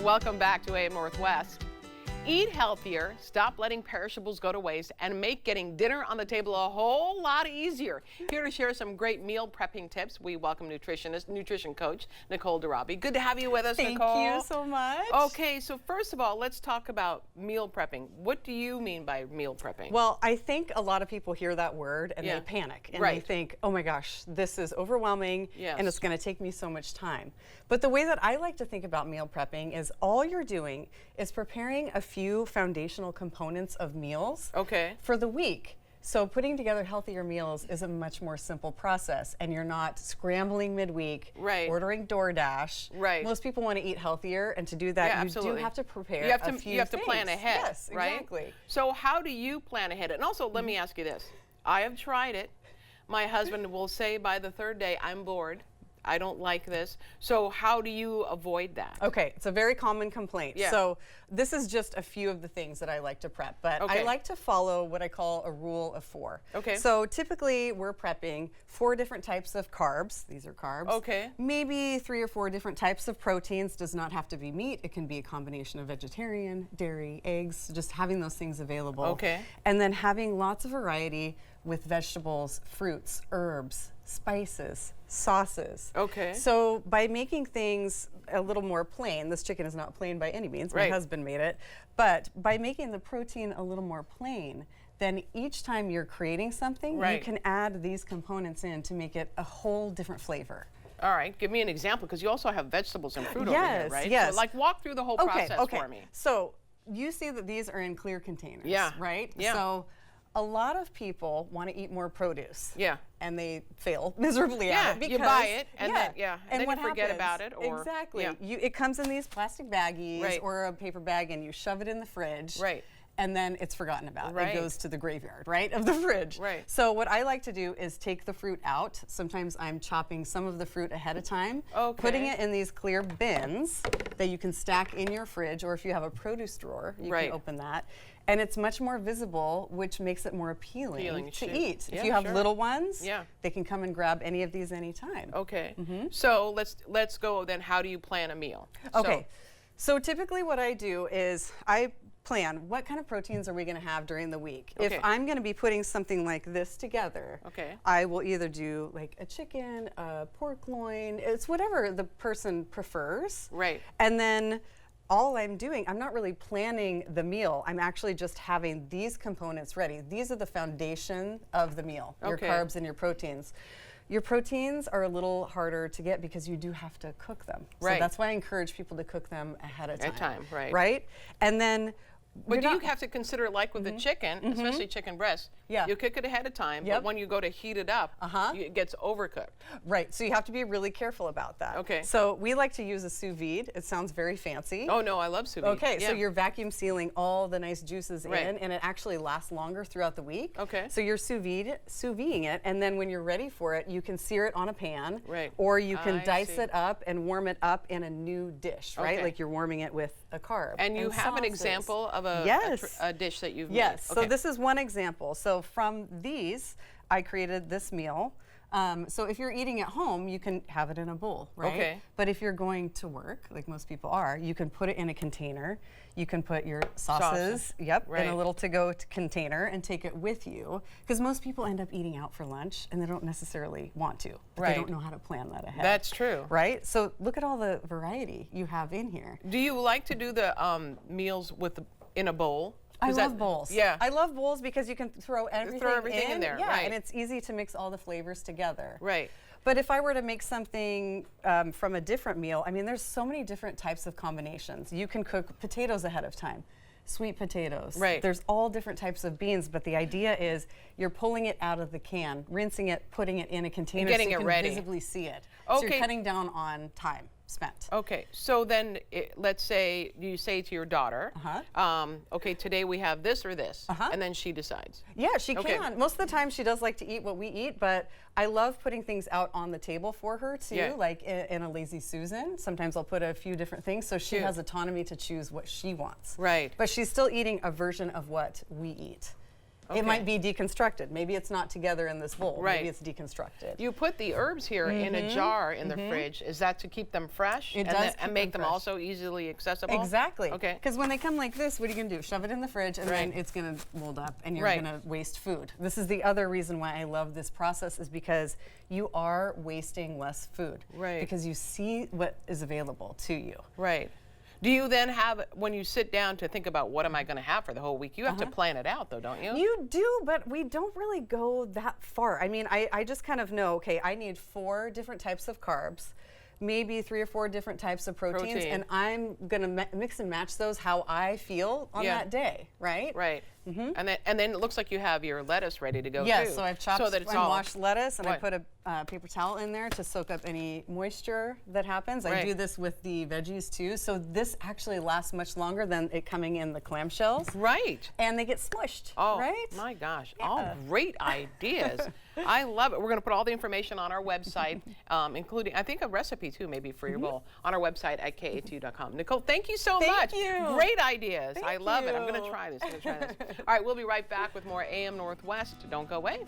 Welcome back to AM Northwest. Eat healthier, stop letting perishables go to waste, and make getting dinner on the table a whole lot easier. Here to share some great meal prepping tips, we welcome nutrition coach Nicole Darabi. Good to have you with us, Nicole. Thank you so much. Okay, so first of all, let's talk about meal prepping. What do you mean by meal prepping? Well, I think a lot of people hear that word and they panic and they think, oh my gosh, this is overwhelming and it's going to take me so much time. But the way that I like to think about meal prepping is all you're doing is preparing a few foundational components of meals for the week. So putting together healthier meals is a much more simple process, and you're not scrambling midweek, ordering DoorDash. Most people want to eat healthier, and to do that, you do have to prepare a few things. You have to plan ahead, yes, exactly. So how do you plan ahead? And also, let me ask you this. I have tried it. My husband will say by the third day, I'm bored. I don't like this. So how do you avoid that? Okay, it's a very common complaint. So this is just a few of the things that I like to prep, but I like to follow what I call a rule of 4. So typically we're prepping 4 different types of carbs. These are carbs. Maybe 3 or 4 different types of proteins. Does not have to be meat. It can be a combination of vegetarian, dairy, eggs, just having those things available. And then having lots of variety with vegetables, fruits, herbs, spices, sauces. So by making things a little more plain, this chicken is not plain by any means, my husband made it, but by making the protein a little more plain, then each time you're creating something, you can add these components in to make it a whole different flavor. All right, give me an example, because you also have vegetables and fruit over here, right? So like walk through the whole process for me. So you see that these are in clear containers, right? So a lot of people want to eat more produce. And they fail miserably at it because you buy it and then and then what you forget about it. Or exactly. It comes in these plastic baggies or a paper bag, and you shove it in the fridge. And then it's forgotten about. It goes to the graveyard, of the fridge. So what I like to do is take the fruit out. Sometimes I'm chopping some of the fruit ahead of time, putting it in these clear bins that you can stack in your fridge, or if you have a produce drawer, you can open that. And it's much more visible, which makes it more appealing to eat. If you have little ones, they can come and grab any of these anytime. So let's go then. How do you plan a meal? So typically what I do is I plan what kind of proteins are we going to have during the week. If I'm going to be putting something like this together, I will either do like a chicken, a pork loin, it's whatever the person prefers. And then all I'm doing, I'm not really planning the meal. I'm actually just having these components ready. These are the foundation of the meal, your carbs and your proteins. Your proteins are a little harder to get because you do have to cook them. So that's why I encourage people to cook them ahead of time. And then but do you have to consider, like with the chicken, especially chicken breast, you cook it ahead of time, but when you go to heat it up, it gets overcooked. So you have to be really careful about that. So we like to use a sous vide. It sounds very fancy. Oh no, I love sous vide. So you're vacuum sealing all the nice juices in, and it actually lasts longer throughout the week. So you're sous videing it, and then when you're ready for it, you can sear it on a pan, or you can dice it up and warm it up in a new dish, like you're warming it with a carb. And you have an example of a dish that you've made. So this is one example. So from these, I created this meal. So if you're eating at home, you can have it in a bowl, But if you're going to work, like most people are, you can put it in a container. You can put your sauces, in a little to-go container and take it with you. Because most people end up eating out for lunch and they don't necessarily want to. But they don't know how to plan that ahead. That's true. So look at all the variety you have in here. Do you like to do the meals in a bowl? I love bowls. I love bowls because you can throw everything in there. And it's easy to mix all the flavors together. But if I were to make something from a different meal, I mean, there's so many different types of combinations. You can cook potatoes ahead of time, sweet potatoes. There's all different types of beans, but the idea is you're pulling it out of the can, rinsing it, putting it in a container so you can visibly see it. So you're cutting down on time spent. So then let's say you say to your daughter, okay, today we have this or this, and then she decides. She can. Most of the time she does like to eat what we eat, but I love putting things out on the table for her too, like in a Lazy Susan. Sometimes I'll put a few different things so she has autonomy to choose what she wants. But she's still eating a version of what we eat. It might be deconstructed. Maybe it's not together in this bowl. Right. Maybe it's deconstructed. You put the herbs here in a jar in the fridge. Is that to keep them fresh? It does and make them also easily accessible? Exactly. Okay. Because when they come like this, what are you going to do? Shove it in the fridge, and then it's going to mold up, and you're going to waste food. This is the other reason why I love this process, is because you are wasting less food. Right. Because you see what is available to you. Right. Do you then have, when you sit down to think about what am I going to have for the whole week, you have to plan it out though, don't you? You do, but we don't really go that far. I mean, I just kind of know, okay, I need 4 different types of carbs, maybe 3 or 4 different types of proteins, and I'm going to mix and match those how I feel on that day, right? Right. And then it looks like you have your lettuce ready to go yes, too. so I've chopped and washed lettuce, and I put a paper towel in there to soak up any moisture that happens. I do this with the veggies too, so this actually lasts much longer than it coming in the clamshells. Right. And they get smushed, right? My gosh, all great ideas. I love it. We're going to put all the information on our website, including, I think, a recipe too, maybe for your bowl, on our website at ka2.com. Nicole, thank you so much. Thank you. Great ideas. Thank I love it. I'm you. going to try this. All right, we'll be right back with more AM Northwest. Don't go away.